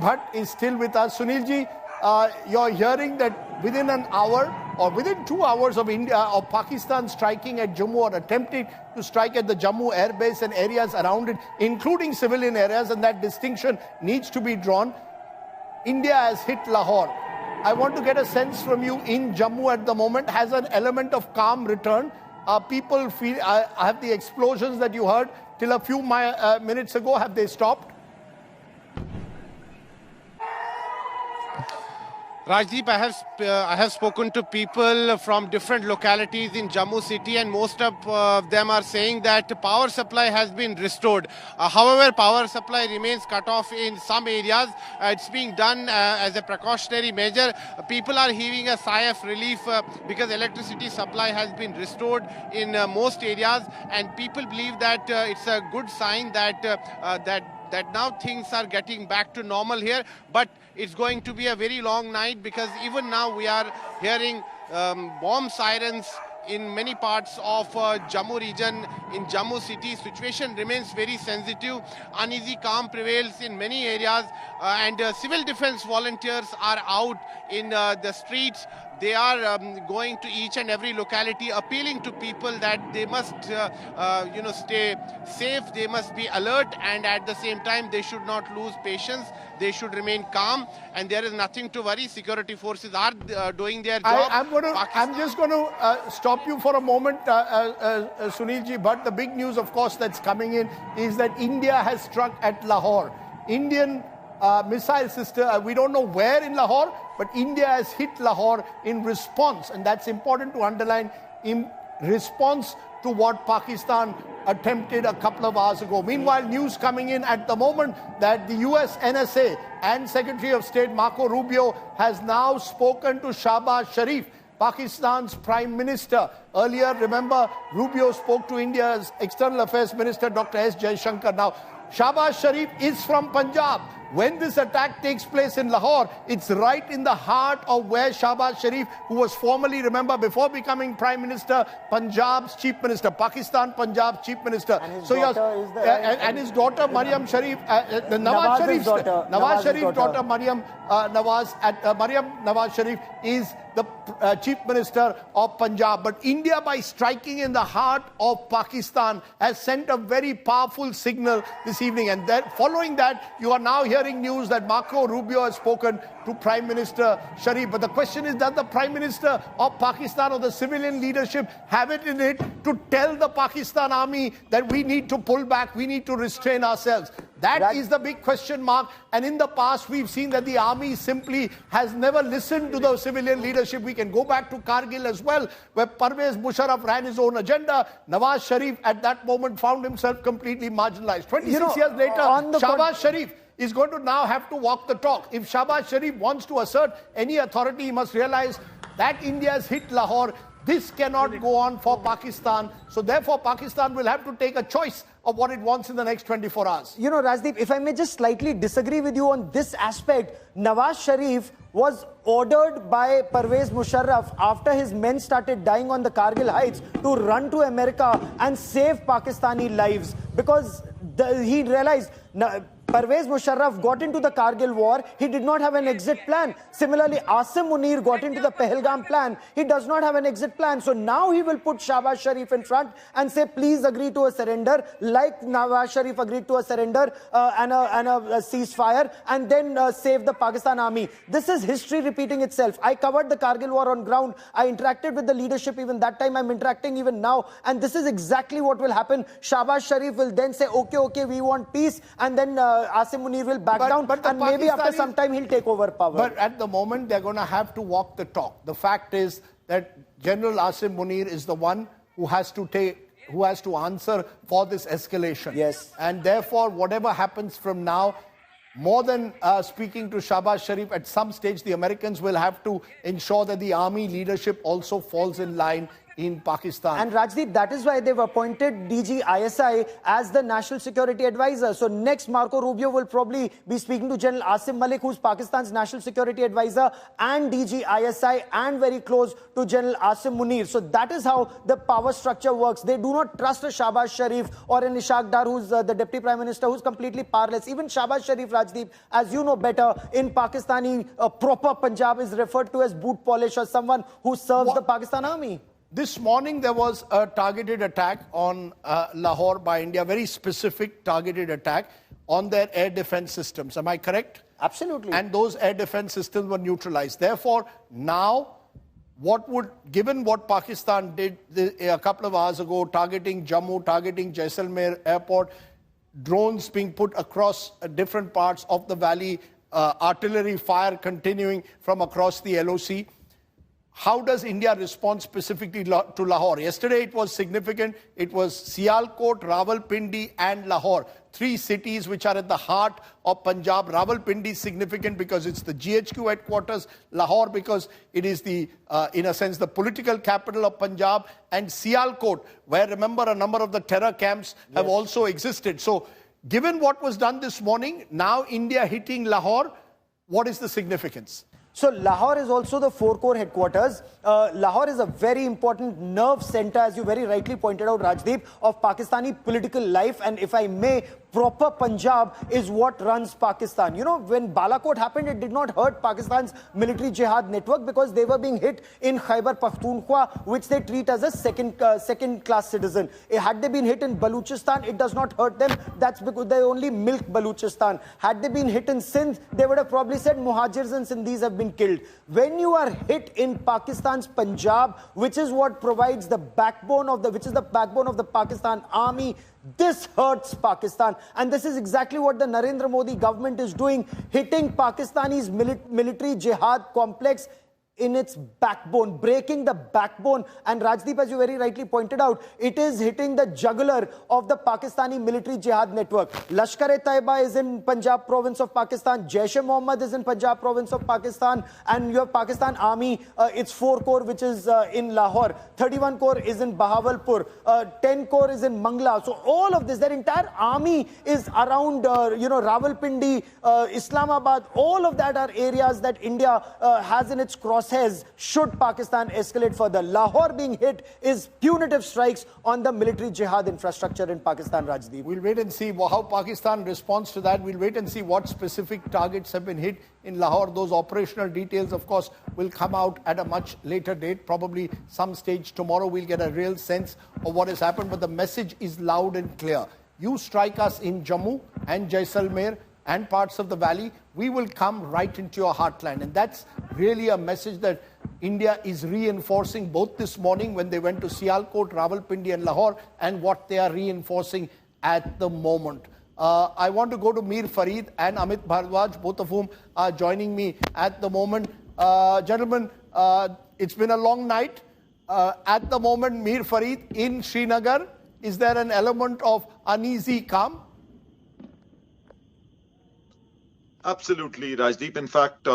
Bhatt is still with us. Sunilji, you're hearing that within an hour or within 2 hours of Pakistan striking at Jammu or attempting to strike at the Jammu air base and areas around it, including civilian areas, and that distinction needs to be drawn. India has hit Lahore. I want to get a sense from you in Jammu at the moment. Has an element of calm returned? People feel, have the explosions that you heard till a few minutes ago, have they stopped? Rajdeep, I have spoken to people from different localities in Jammu city, and most of them are saying that power supply has been restored. However, power supply remains cut off in some areas. It's being done as a precautionary measure. People are heaving a sigh of relief because electricity supply has been restored in most areas, and people believe that it's a good sign that that now things are getting back to normal here. But it's going to be a very long night, because even now we are hearing bomb sirens in many parts of Jammu region. In Jammu city, situation remains very sensitive. Uneasy calm prevails in many areas, and civil defense volunteers are out in the streets. They are going to each and every locality, appealing to people that they must, stay safe. They must be alert, and at the same time, they should not lose patience. They should remain calm, and there is nothing to worry. Security forces are doing their job. I'm just going to stop you for a moment, Sunilji. But the big news, of course, that's coming in is that India has struck at Lahore. Indian missile system, we don't know where in Lahore, but India has hit Lahore in response, and that's important to underline, in response to what Pakistan attempted a couple of hours ago. Meanwhile, news coming in at the moment that the US NSA and Secretary of State Marco Rubio has now spoken to Shahbaz Sharif, Pakistan's Prime Minister. Earlier, remember, Rubio spoke to India's External Affairs Minister, Dr. S. Jaisalmer. Now, Shahbaz Sharif is from Punjab. When this attack takes place in Lahore, it's right in the heart of where Shahbaz Sharif, who was formerly, remember, before becoming Prime Minister, Punjab's Chief Minister, Pakistan, Punjab's Chief Minister. And his daughter is the... and his daughter, Maryam Sharif, Nawaz Sharif's daughter, Maryam Nawaz Sharif, is the Chief Minister of Punjab. But India, by striking in the heart of Pakistan, has sent a very powerful signal this evening. And then, following that, you are now hearing news that Marco Rubio has spoken to Prime Minister Sharif. But the question is, does the Prime Minister of Pakistan or the civilian leadership have it in it to tell the Pakistan army that we need to pull back, we need to restrain ourselves? That is the big question mark. And in the past, we've seen that the army simply has never listened to the civilian leadership. We can go back to Kargil as well, where Parvez Musharraf ran his own agenda. Nawaz Sharif at that moment found himself completely marginalized. 26 years later, Shahbaz Sharif is going to now have to walk the talk. If Shahbaz Sharif wants to assert any authority, he must realize that India has hit Lahore. This cannot go on for Pakistan. So therefore, Pakistan will have to take a choice of what it wants in the next 24 hours. You know, Rajdeep, if I may just slightly disagree with you on this aspect, Nawaz Sharif was ordered by Parvez Musharraf after his men started dying on the Kargil heights to run to America and save Pakistani lives, because he realized Parvez Musharraf got into the Kargil war. He did not have an exit plan. Similarly, Asim Munir got into the Pahalgam plan. He does not have an exit plan. So now he will put Shahbaz Sharif in front and say, please agree to a surrender, like Nawaz Sharif agreed to a surrender and a ceasefire, and then save the Pakistan army. This is history repeating itself. I covered the Kargil war on ground. I interacted with the leadership even that time. I'm interacting even now. And this is exactly what will happen. Shahbaz Sharif will then say, okay, we want peace. And then Asim Munir will back down, and maybe after some time he'll take over power. But at the moment, they're going to have to walk the talk. The fact is that General Asim Munir is the one who has to answer for this escalation. Yes. And therefore, whatever happens from now, more than speaking to Shahbaz Sharif, at some stage, the Americans will have to ensure that the army leadership also falls in line in Pakistan. And Rajdeep, that is why they've appointed DG ISI as the National Security Advisor. So next, Marco Rubio will probably be speaking to General Asim Malik, who's Pakistan's National Security Advisor, and DG ISI, and very close to General Asim Munir. So that is how the power structure works. They do not trust a Shahbaz Sharif or an Ishaq Dar, who's the Deputy Prime Minister, who's completely powerless. Even Shahbaz Sharif, Rajdeep, as you know better, in Pakistani proper Punjab is referred to as boot polish, or someone who serves the Pakistan Army. This morning, there was a targeted attack on Lahore by India, very specific targeted attack on their air defense systems. Am I correct? Absolutely. And those air defense systems were neutralized. Therefore, now, given what Pakistan did a couple of hours ago, targeting Jammu, targeting Jaisalmer airport, drones being put across different parts of the valley, artillery fire continuing from across the LOC, how does India respond specifically to Lahore? Yesterday it was significant. It was Sialkot, Rawalpindi and Lahore. 3 cities which are at the heart of Punjab. Rawalpindi is significant because it's the GHQ headquarters. Lahore because it is in a sense, the political capital of Punjab. And Sialkot, where remember a number of the terror camps have also existed. So given what was done this morning, now India hitting Lahore, what is the significance? So Lahore is also the 4 Corps headquarters. Lahore is a very important nerve center, as you very rightly pointed out, Rajdeep, of Pakistani political life. And if I may, proper Punjab is what runs Pakistan. You know, when Balakot happened, it did not hurt Pakistan's military jihad network because they were being hit in Khyber Pakhtunkhwa, which they treat as a second-class citizen. Had they been hit in Baluchistan, it does not hurt them. That's because they only milk Baluchistan. Had they been hit in Sindh, they would have probably said Muhajirs and Sindhis have been killed. When you are hit in Pakistan's Punjab, which is what provides the backbone of the Pakistan army, this hurts Pakistan. And this is exactly what the Narendra Modi government is doing, hitting Pakistani's military jihad complex in its backbone, breaking the backbone. And Rajdeep, as you very rightly pointed out, it is hitting the jugular of the Pakistani military jihad network. Lashkar-e-Taiba is in Punjab province of Pakistan. Jaish-e-Mohammed is in Punjab province of Pakistan. And your Pakistan Army, its 4 Corps, which is in Lahore. 31 Corps is in Bahawalpur. 10 Corps is in Mangla. So all of this, their entire army is around, Rawalpindi, Islamabad. All of that are areas that India has in its crosshairs should Pakistan escalate further. Lahore being hit is punitive strikes on the military jihad infrastructure in Pakistan, Rajdeep. We'll wait and see how Pakistan responds to that. We'll wait and see what specific targets have been hit in Lahore. Those operational details, of course, will come out at a much later date. Probably some stage tomorrow we'll get a real sense of what has happened. But the message is loud and clear. You strike us in Jammu and Jaisalmer and parts of the valley, we will come right into your heartland. And that's really a message that India is reinforcing both this morning when they went to Sialkot, Rawalpindi and Lahore, and what they are reinforcing at the moment. I want to go to Mir Farid and Amit Bhardwaj, both of whom are joining me at the moment. Gentlemen, it's been a long night. At the moment, Mir Farid in Srinagar, is there an element of uneasy calm? Absolutely, Rajdeep. In fact,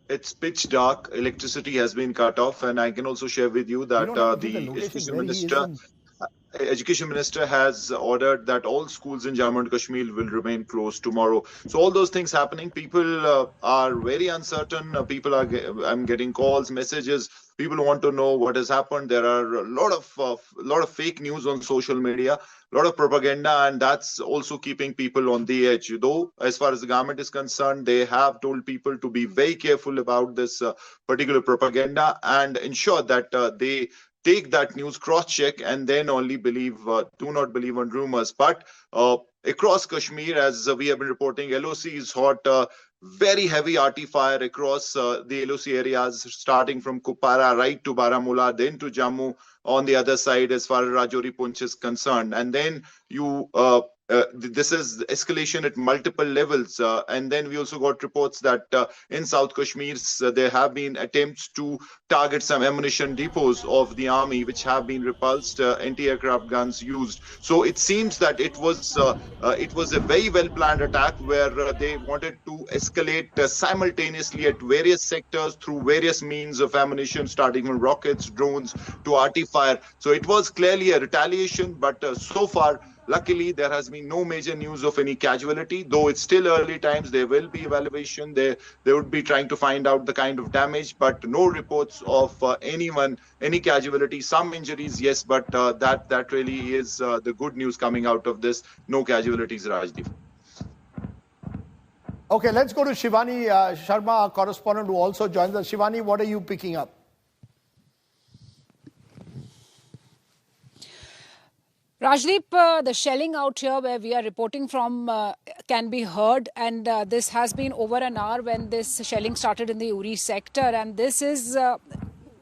it's pitch dark. Electricity has been cut off, and I can also share with you that the Education Minister has ordered that all schools in Jammu and Kashmir will remain closed tomorrow. So all those things happening, people are very uncertain. I'm getting calls, messages. People want to know what has happened. There are a lot of fake news on social media, a lot of propaganda, and that's also keeping people on the edge. Though, as far as the government is concerned, they have told people to be very careful about this particular propaganda and ensure that they take that news, cross-check, and then only believe, do not believe on rumors. But across Kashmir, as we have been reporting, LOC is hot. Very heavy RT fire across the LOC areas, starting from Kupara right to Baramulla, then to Jammu on the other side as far as Rajouri Punch is concerned. And then you this is escalation at multiple levels. And then we also got reports that in South Kashmir, there have been attempts to target some ammunition depots of the army, which have been repulsed, anti-aircraft guns used. So it seems that it was a very well-planned attack where they wanted to escalate simultaneously at various sectors through various means of ammunition, starting from rockets, drones to arty-fire. So it was clearly a retaliation, but so far, luckily, there has been no major news of any casualty, though it's still early times. There will be evaluation. They would be trying to find out the kind of damage, but no reports of any casualty. Some injuries, yes, but that really is the good news coming out of this. No casualties, Rajdeep. Okay, let's go to Shivani Sharma, our correspondent, who also joins us. Shivani, what are you picking up? Rajdeep, the shelling out here where we are reporting from can be heard, and this has been over an hour when this shelling started in the Uri sector, and this is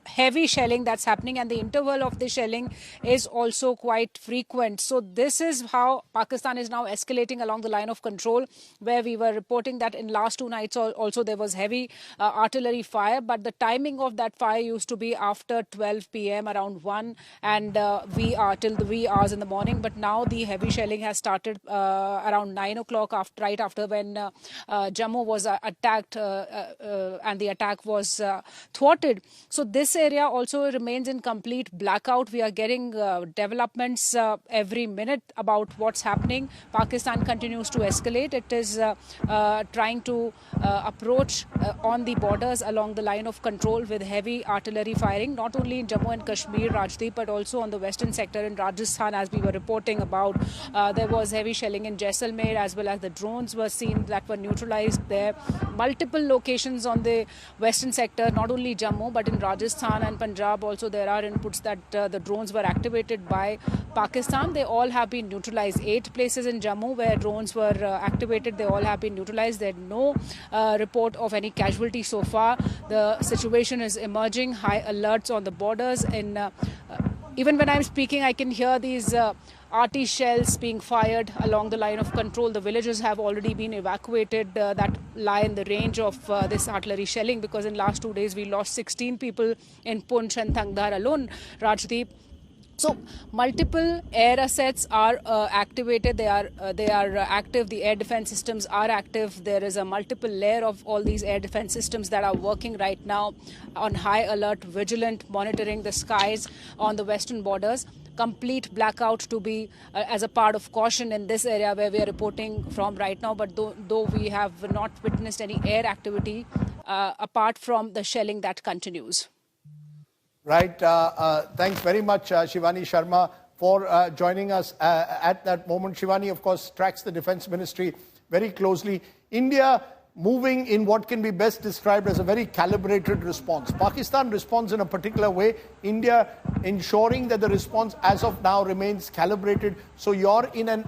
heavy shelling that's happening, and the interval of the shelling is also quite frequent. So this is how Pakistan is now escalating along the line of control, where we were reporting that in last 2 nights also there was heavy artillery fire, but the timing of that fire used to be after 12 p.m. around 1 and till the wee hours in the morning. But now the heavy shelling has started around 9 o'clock, right after when Jammu was attacked and the attack was thwarted. So this area also remains in complete blackout. We are getting developments every minute about what's happening. Pakistan continues to escalate. It is trying to approach on the borders along the line of control with heavy artillery firing, not only in Jammu and Kashmir, Rajdeep, but also on the western sector in Rajasthan, as we were reporting about. There was heavy shelling in Jaisalmer, as well as the drones were seen that were neutralized there. Multiple locations on the western sector, not only Jammu, but in Rajasthan and Punjab also there are inputs that the drones were activated by Pakistan. They all have been neutralized. 8 places in Jammu where drones were activated, they all have been neutralized. There are no report of any casualty so far. The situation is emerging. High alerts on the borders. Even when I'm speaking, I can hear these arty shells being fired along the line of control. The villages have already been evacuated that lie in the range of this artillery shelling, because in last 2 days we lost 16 people in Poonch and Tangdar alone, Rajdeep. So multiple air assets are activated. They are active. The air defense systems are active. There is a multiple layer of all these air defense systems that are working right now on high alert, vigilant, monitoring the skies on the western borders. Complete blackout to be as a part of caution in this area where we are reporting from right now. But though we have not witnessed any air activity apart from the shelling that continues. Right. Thanks very much, Shivani Sharma, for joining us at that moment. Shivani, of course, tracks the Defense Ministry very closely. India moving in what can be best described as a very calibrated response. Pakistan responds in a particular way. India ensuring that the response as of now remains calibrated. So you're in an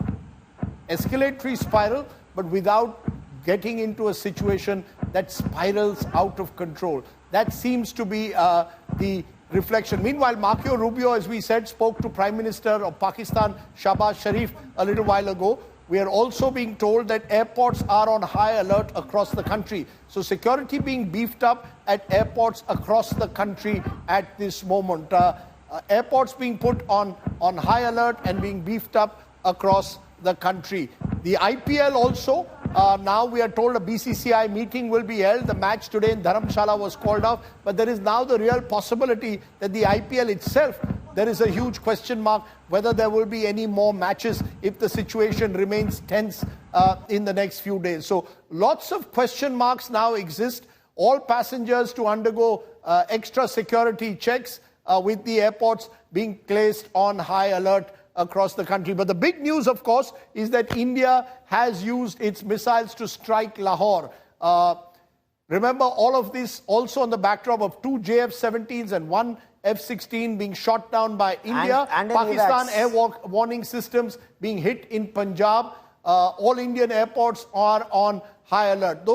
escalatory spiral, but without getting into a situation that spirals out of control. That seems to be the reflection. Meanwhile, Marco Rubio, as we said, spoke to Prime Minister of Pakistan, Shahbaz Sharif, a little while ago. We are also being told that airports are on high alert across the country. So security being beefed up at airports across the country at this moment. Airports being put on high alert and being beefed up across the country. The IPL also, now we are told a BCCI meeting will be held. The match today in Dharamshala was called off, but there is now the real possibility that the IPL itself, there is a huge question mark whether there will be any more matches if the situation remains tense in the next few days. So lots of question marks now exist. All passengers to undergo extra security checks with the airports being placed on high alert across the country. But the big news, of course, is that India has used its missiles to strike Lahore. Remember, all of this also on the backdrop of 2 JF-17s and 1 F-16 being shot down by India. And Pakistan air warning systems being hit in Punjab. All Indian airports are on high alert.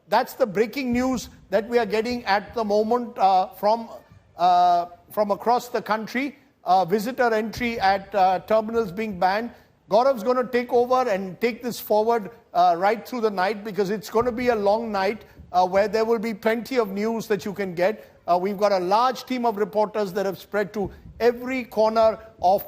That's the breaking news that we are getting at the moment from across the country. Visitor entry at terminals being banned. Gaurav's going to take over and take this forward right through the night, because it's going to be a long night where there will be plenty of news that you can get. We've got a large team of reporters that have spread to every corner of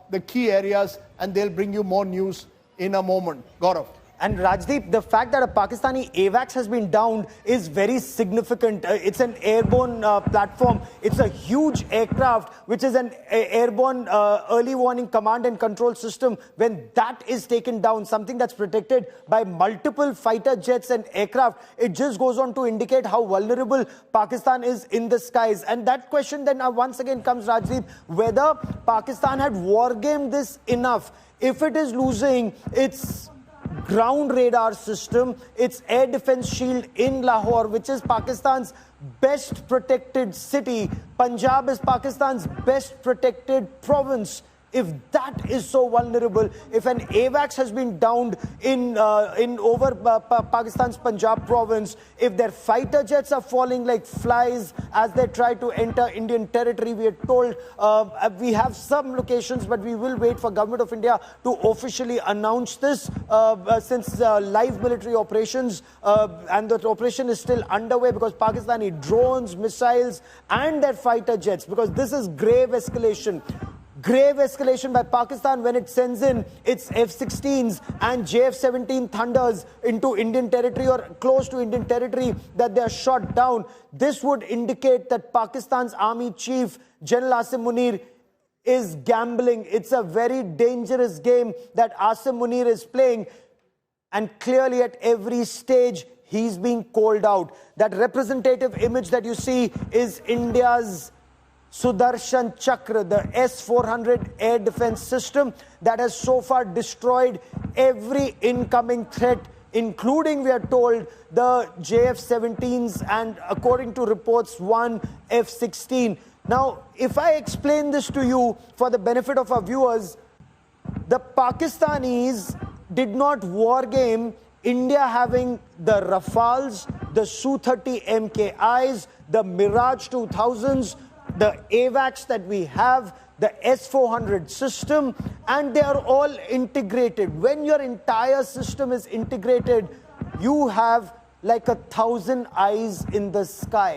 the key areas, and they'll bring you more news in a moment. Gaurav. And Rajdeep, the fact that a Pakistani AWACS has been downed is very significant. It's an airborne platform. It's a huge aircraft, which is an airborne early warning command and control system. When that is taken down, something that's protected by multiple fighter jets and aircraft, it just goes on to indicate how vulnerable Pakistan is in the skies. And that question then once again comes, Rajdeep, whether Pakistan had wargamed this enough. If it is losing its ground radar system, its air defense shield in Lahore, which is Pakistan's best protected city. Punjab is Pakistan's best protected province. If that is so vulnerable, if an AWACS has been downed in over Pakistan's Punjab province, if their fighter jets are falling like flies as they try to enter Indian territory, we are told we have some locations, but we will wait for Government of India to officially announce this since live military operations and the operation is still underway, because Pakistani drones, missiles and their fighter jets, because this is grave escalation. Grave escalation by Pakistan when it sends in its F-16s and JF-17 Thunders into Indian territory or close to Indian territory, that they are shot down. This would indicate that Pakistan's Army Chief General Asim Munir is gambling. It's a very dangerous game that Asim Munir is playing, and clearly at every stage he's being called out. That representative image that you see is India's Sudarshan Chakra, the S-400 air defense system that has so far destroyed every incoming threat, including, we are told, the JF-17s and, according to reports, one F-16. Now, if I explain this to you for the benefit of our viewers, the Pakistanis did not wargame India having the Rafales, the Su-30 MKIs, the Mirage 2000s, the AWACS that we have, the S-400 system, and they are all integrated. When your entire system is integrated, you have like 1,000 eyes in the sky.